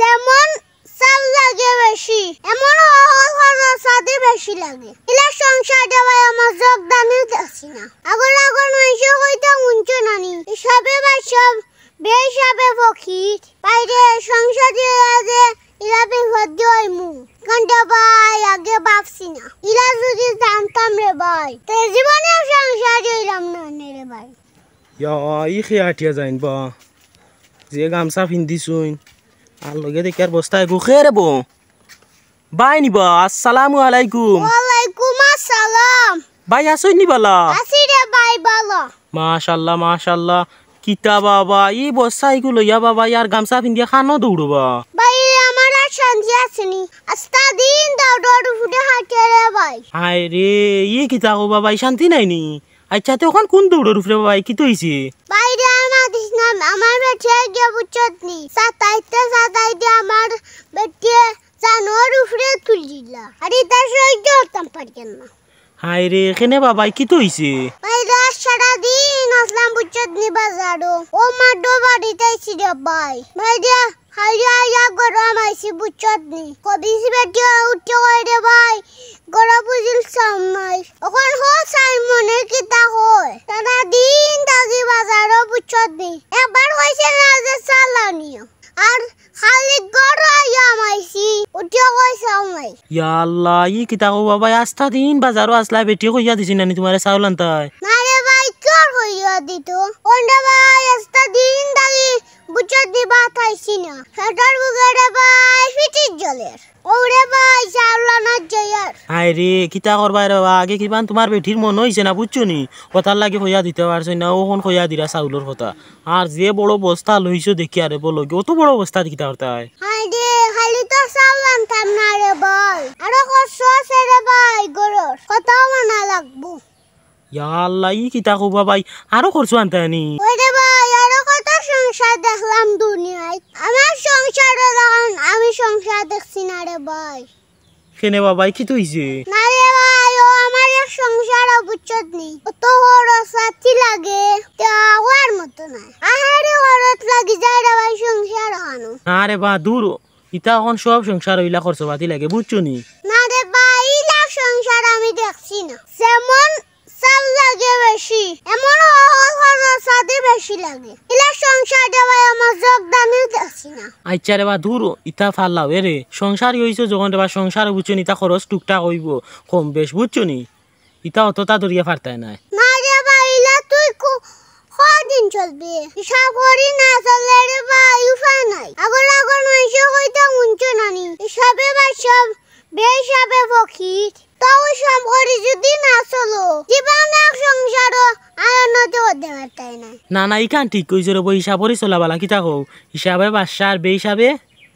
যেমন চাল লাগে বেশি এমন খরচাতে বেশি লাগে ইলা সংসার দেওয়াই আমার যোগদানই দেখছি না আগর মানুষ কইতা উঞ্চ নানি হিসাবে সব বেহিসাবে ফকির বাইরে সংসার দিয়ে ইলা বিপদ হয় মু কান্ডা ভাই আগে ভাবছি না ইলা যদি জানতাম রে ভাই তে জীবনে সংসার দিলাম না রে ভাই ই খেয়াটিয়া যাইন বা যে গামছা পিন্ধিছুন আর লগে দেখার বস্তায় গুখে রে বো বাই নিবা আসসালামু আলাইকুম ওয়ালাইকুম আসসালাম ভাই আসুন নি বালা আসি রে ভাই ভালো মাশাআল্লাহ মাশাআল্লাহ কিতা বাবা ই বস্তায় গু লইয়া বাবা ইয়ার গামছা পিন্ধিয়া খানো দৌড়বা ভাই আমার আর শান্তি আসেনি আস্তা দিন দৌড় ফুটে হাঁটে রে ভাই হায় রে ই কিতা গো বাবা শান্তি নাই নি আচ্ছা তো ওখান কোন দৌড়র উপরে বাবা কি তো হইছে বাইরে আমার দিশনা আমার বেটে গিয়ে বুঝছনি সাতাইতে আমার বেটে জানোর উপরে তুলিলা আরে তার সহ্য করতাম পারকেন না হায় রে কেনে বাবা কি তো হইছে বাইরে সারা দিন আসলাম বুঝছনি বাজারও ও মাডো বাড়িতে আইছি রে ভাই বাইরে হাইয়া গরম আইছি বুঝছনি কবিসি বেটে উঠতে কই রে ভাই গরম বুঝিল সামনাই ওখান হো সাইমনে কিতা হয় সারা দিন দাদি বাজারও বুঝছনি একবার কইছে না যে চালানিও আর খালি গরম আইয়া মাইছি উঠতে কই সামনাই ইয়া আল্লাহ ই কিতা গো বাবা আস্তা দিন বাজারও আসলা বেটি কইয়া দিছি নানি তোমারে চাউল আনতাই না রে ভাই কর কইয়া দিত ওন্ডা ভাই আস্তা দিন দাদি বুঝছনি বাত আইছি না সেটার বুগড়ে ভাই ফিটি জলের ওরে ভাই চাউলানা জয়ার হায় রে কিতা করবা রে বাবা আগে কিবান তোমার বেটির মন হইছে না বুঝছো নি কথার লাগে কইয়া দিতে পারছই না ওখন কইয়া দিরা চাউলের কথা আর যে বড় বস্তা লইছো দেখি আরে বলো অত বড় বস্তা কিতা করতে হয় হাই রে খালি তো চাউল আনতাম না রে ভাই আরো কষ্ট আছে রে ভাই গরর কথাও মানা লাগবো ইয়া আল্লাহ ই কিতা কো বাবা আরো খরচ আনতে নি ওরে ভাই আরো কত সংসার দেখলাম দুনিয়ায় আমার সংসার আমি সংসার দেখছি না রে ভাই কেনে বাবা কি তো হইছে না রে ভাই ও আমার এক সংসার বুঝছত নি কত খরচাতি লাগে তা ওর মতো না আহারে খরচ লাগি যায় রে ভাই সংসার হানো না রে বা দূর ইতা এখন সব সংসার হইলা খরচ পাতি লাগে বুঝছো নি না রে ভাই ইলা সংসার আমি দেখছি না যেমন চাল লাগে বেশি এমন খরচাতে বেশি লাগে ইলা সংসার দেওয়াই আমার যোগদানই দেখছি না আচ্ছা রে বা দূর ইতা ফাল্লাও রে সংসার হইছো যখন রে বা সংসার বুঝছো নি তা খরচ টুকটাক হইব কম বেশ বুঝছো নি ইতা অতটা দরিয়া ফারতাই নাই না রে ভাই ইলা তুই কদিন চলবে হিসাব করি না চলে রে ভাই উপায় নাই আগর মানুষ কইতা উঞ্চ নানি হিসাবে বা সব বেহিসাবে ফকির তাও সব করি যদি না চলো জীবনে এক সংসার আয়নত হতে পারতাই না না না ইখান ঠিক কইছো রে বই হিসাবরি চলাবালা কিতা কও হিসাবে বাসার বে হিসাবে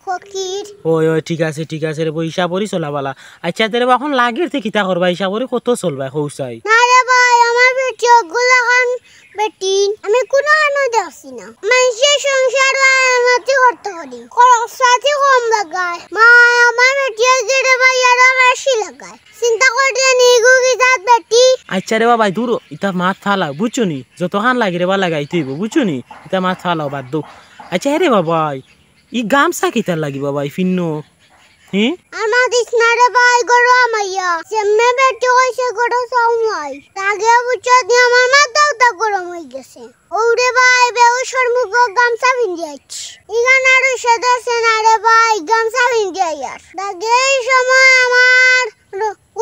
ফকির ওই ঠিক আছে রে বই হিসাবরি চলাবালা আচ্ছা তেরে এখন লাগের তে কিতা করবা হিসাবরি কত চলবা কৌসাই না রে ভাই আমার বেটি ওগুলা খান বেটি আমি কোনো আনো দেখছি না মানুষের সংসার আয়নত করতে করি খরচাতে কম লাগায় মা আমার বেটি গেড়ে ভাই আরো বেশি লাগায় চিন্তা করতে নিগু কি যাত বেটি আচ্ছা রে বাবা দূর ইতা মাছ ফালাও বুঝছো নি যতখান লাগে রে বা লাগাইতে হইব বুঝছো নি ইতা মাছ ফালাও বাদ দো আচ্ছা রে বাবা ই গামছা কিতার লাগি বাবা ফিন্ন হি আমার দিছনা রে ভাই গরম আইয়া সেমনে বেটি কইছে গরম সাউমাই লাগে বুঝছ দি আমার মাথাও তা গরম হই গেছে ওরে ভাই বেউসর মুখ গামছা ভিন্দিয়াছি ইগান আরো সদস্য না রে ভাই গামছা ভিন্দিয়ার লাগে এই সময় আমার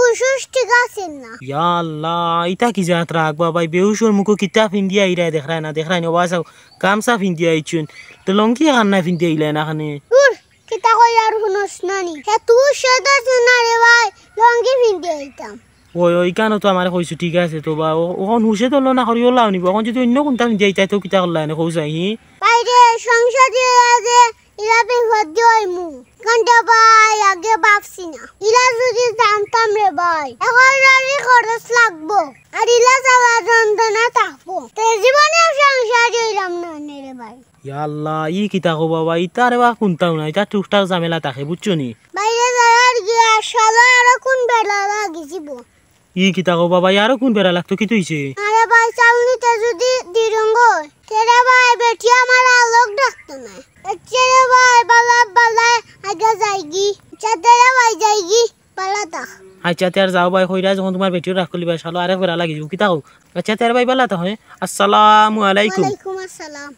উসুস ঠিক আছে না ইয়া আল্লাহ ইতা কি জাত রাখ বাবা বেউসর মুখ কিতা ফিন্দিয়া ইরা দেখায় না ওয়াসাও গামছা ফিন্দিয়া আইছুন তো লঙ্কি খান্না ফিন্দিয়া ইলা না খানে কিতা কই আর হুনস নানি হে তুই সদস্য না রে ভাই লঙ্গি ভিন্দিয়া আইতাম ওই কেন তো আমার কইছো ঠিক আছে তো বা ওখন হুসে তো না করিও লাও নিব এখন যদি অন্য কোনটা ফিন্দিয়া আইতা তো কিতা করলা না কইছাই হি বাইরে সংসার দিয়ে যে ইলা বিপদ হয় মু কান্ডা ভাই আগে ভাবছি না ইলা যদি জানতাম রে ভাই এখন রানি খরচ লাগবো আর ইলা চালা যন্ত্রণা থাকবো তে জীবনে সংসার দিলাম না রে ভাই ইয়া আল্লাহ ই কিতা কো বাবা ইতা রে বা কোনটাও না ইতা টুকটাক ঝামেলা থাকে বুঝছো নি বাইরে যাওয়ার গিয়া শালা আর কোন বেলা লাগিছিব ই কিতা কো বাবা আরো কোন বেড়া লাগতো কি তুইছে আরে ভাই চালনিতে যদি দিরঙ্গ তেরে ভাই বেটি আমার আলোক ডাকতো না রে ভাই বালা বালা লাগি পালা থাক আচ্ছা তার যাও ভাই কইরা যখন তোমার বেটিও রাখ করলি ভাই শালো আরেক বেড়া লাগি যাও কিতা হোক আচ্ছা তার ভাই বেলা তো হয় আসসালামু আলাইকুম ওয়ালাইকুম আসসালাম